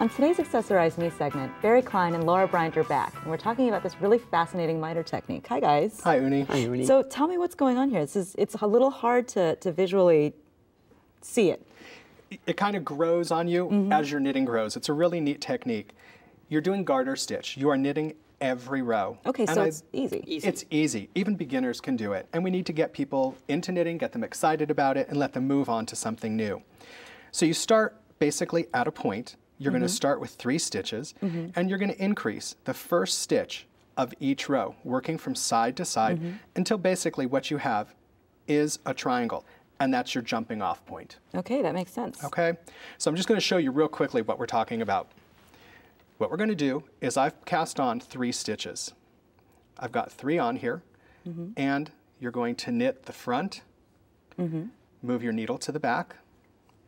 On today's Accessorize Me segment, Barry Klein and Laura Bryant are back, and we're talking about this really fascinating miter technique. Hi, guys. Hi, Uni. Hi, Uni. So tell me what's going on here. It's a little hard to visually see it. It kind of grows on you as your knitting grows. It's a really neat technique. You're doing garter stitch. You are knitting every row. Okay, so it's easy. It's easy. Even beginners can do it. And we need to get people into knitting, get them excited about it, and let them move on to something new. So you start basically at a point. You're going to start with 3 stitches, and you're going to increase the first stitch of each row, working from side to side until basically what you have is a triangle, and that's your jumping off point. Okay, that makes sense. Okay, so I'm just going to show you real quickly what we're talking about. What we're going to do is I've cast on 3 stitches. I've got 3 on here, and you're going to knit the front, move your needle to the back,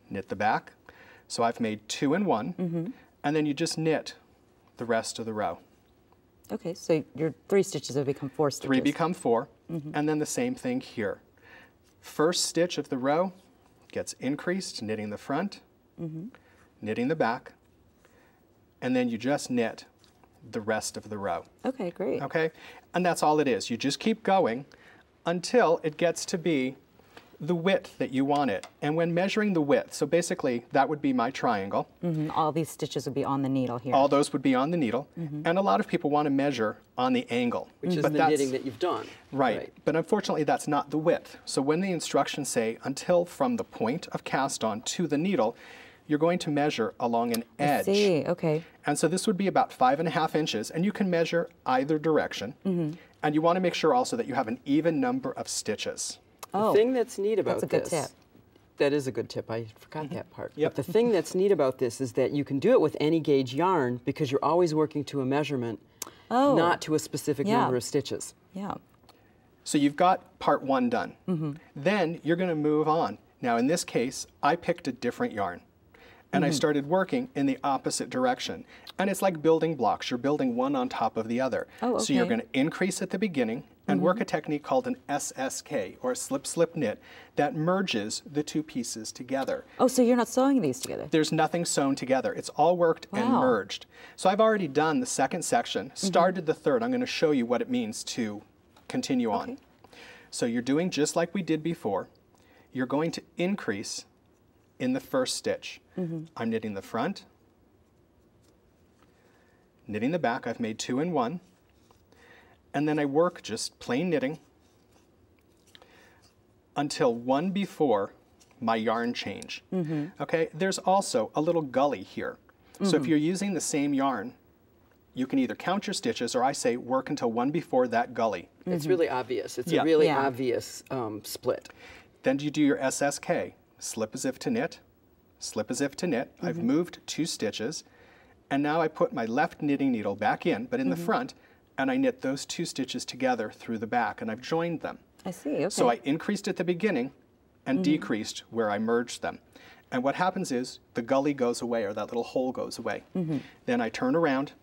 knit the back. So I've made 2 and 1, and then you just knit the rest of the row. Okay, so your 3 stitches have become 4 stitches. 3 become 4, and then the same thing here. First stitch of the row gets increased, knitting the front, knitting the back, and then you just knit the rest of the row. Okay, great. Okay, and that's all it is. You just keep going until it gets to be the width that you want it. And when measuring the width, so basically that would be my triangle. All these stitches would be on the needle here. All those would be on the needle. And a lot of people want to measure on the angle. Which is the knitting that you've done. Right. But unfortunately that's not the width. So when the instructions say until from the point of cast on to the needle, you're going to measure along an edge. I see, okay. And so this would be about 5.5 inches, and you can measure either direction. And you want to make sure also that you have an even number of stitches. The thing that's neat about that's a good tip. That is a good tip. I forgot that part. But the thing that's neat about this is that you can do it with any gauge yarn because you're always working to a measurement, not to a specific number of stitches. Yeah. So you've got part 1 done. Then you're going to move on. Now in this case, I picked a different yarn. And I started working in the opposite direction. And it's like building blocks. You're building one on top of the other. So you're going to increase at the beginning and work a technique called an SSK, or a slip-slip knit, that merges the 2 pieces together. Oh, so you're not sewing these together? There's nothing sewn together. It's all worked and merged. So I've already done the 2nd section, started the 3rd. I'm going to show you what it means to continue on. So you're doing just like we did before. You're going to increase in the first stitch. I'm knitting the front, knitting the back. I've made 2 and 1. And then I work just plain knitting until 1 before my yarn change. Okay, there's also a little gully here. So if you're using the same yarn, you can either count your stitches, or I say work until 1 before that gully. It's really obvious. It's a really obvious split. Then you do your SSK, slip as if to knit, slip as if to knit. I've moved 2 stitches, and now I put my left knitting needle back in, but in the front, and I knit those 2 stitches together through the back, and I've joined them. I see, okay. So I increased at the beginning and decreased where I merged them. And what happens is the gully goes away, or that little hole goes away. Then I turn around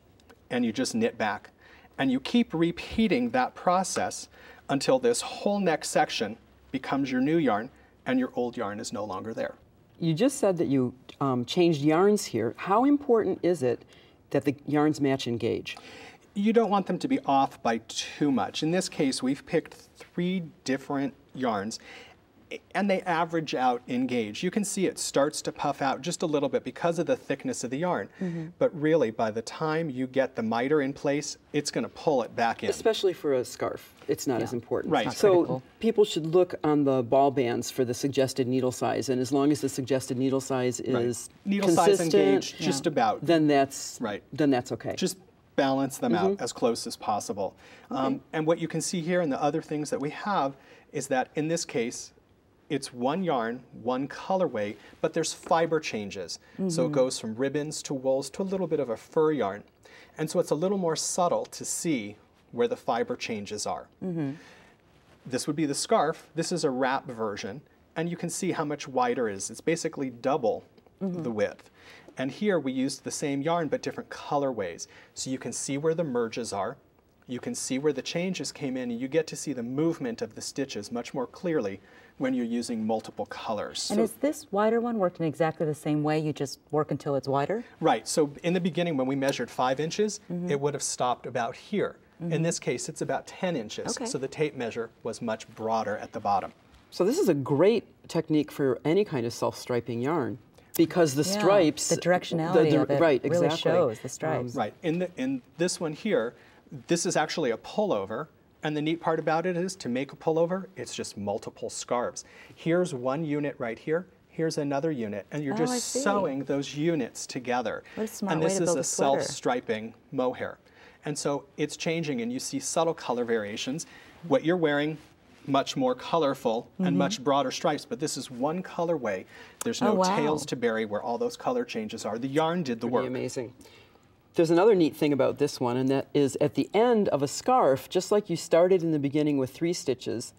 and you just knit back. And you keep repeating that process until this whole next section becomes your new yarn and your old yarn is no longer there. You just said that you changed yarns here. How important is it that the yarns match in gauge? You don't want them to be off by too much. In this case, we've picked 3 different yarns, and they average out in gauge. You can see it starts to puff out just a little bit because of the thickness of the yarn. But really, by the time you get the miter in place, it's going to pull it back in. Especially for a scarf, it's not as important. Right. So people should look on the ball bands for the suggested needle size, and as long as the suggested needle size is needle size and gauge, just about. Then that's okay. Just balance them out as close as possible. And what you can see here and the other things that we have is that in this case, it's 1 yarn, 1 colorway, but there's fiber changes. So it goes from ribbons to wools to a little bit of a fur yarn. And so it's a little more subtle to see where the fiber changes are. This would be the scarf. This is a wrap version, and you can see how much wider it is. It's basically double the width. And here we used the same yarn but different colorways. So you can see where the merges are. You can see where the changes came in, and you get to see the movement of the stitches much more clearly when you're using multiple colors. And is this wider one worked in exactly the same way? You just work until it's wider? Right. So in the beginning, when we measured 5 inches, it would have stopped about here. In this case, it's about 10 inches. Okay. So the tape measure was much broader at the bottom. So this is a great technique for any kind of self-striping yarn, because the stripes, the directionality of it right, really exactly. shows the stripes. Right. In this one here, this is actually a pullover. And the neat part about it is, to make a pullover, it's just multiple scarves. Here's one unit right here. Here's another unit. And you're just sewing those units together. What a smart and way this to build is a a sweater. self-striping mohair. And so it's changing, and you see subtle color variations. What you're wearing, much more colorful and much broader stripes, but this is one colorway. There's no tails to bury where all those color changes are. The yarn did the work. Pretty amazing. There's another neat thing about this one, and that is at the end of a scarf, just like you started in the beginning with 3 stitches,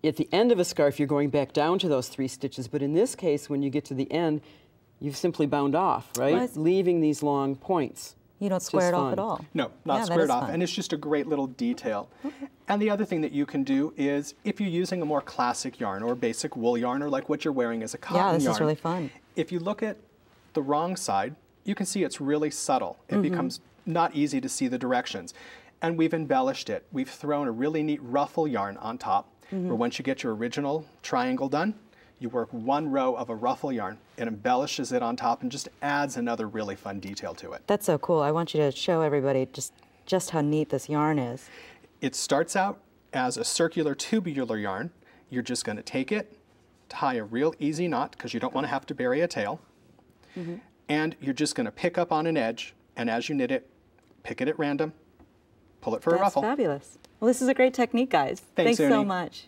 at the end of a scarf you're going back down to those 3 stitches, but in this case when you get to the end you've simply bound off, right? Leaving these long points. You don't square it off at all? No, not squared off, and it's just a great little detail. And the other thing that you can do is, if you're using a more classic yarn or basic wool yarn, or like what you're wearing as a cotton yarn. Yeah, this is really fun. If you look at the wrong side, you can see it's really subtle. It becomes not easy to see the directions. And we've embellished it. We've thrown a really neat ruffle yarn on top, where once you get your original triangle done, you work 1 row of a ruffle yarn. It embellishes it on top and just adds another really fun detail to it. That's so cool. I want you to show everybody just how neat this yarn is. It starts out as a circular tubular yarn. You're just going to take it, tie a real easy knot, because you don't want to have to bury a tail. And you're just going to pick up on an edge, and as you knit it, pick it at random, pull it for a ruffle. That's fabulous. Well, this is a great technique, guys. Thanks so Uni. much.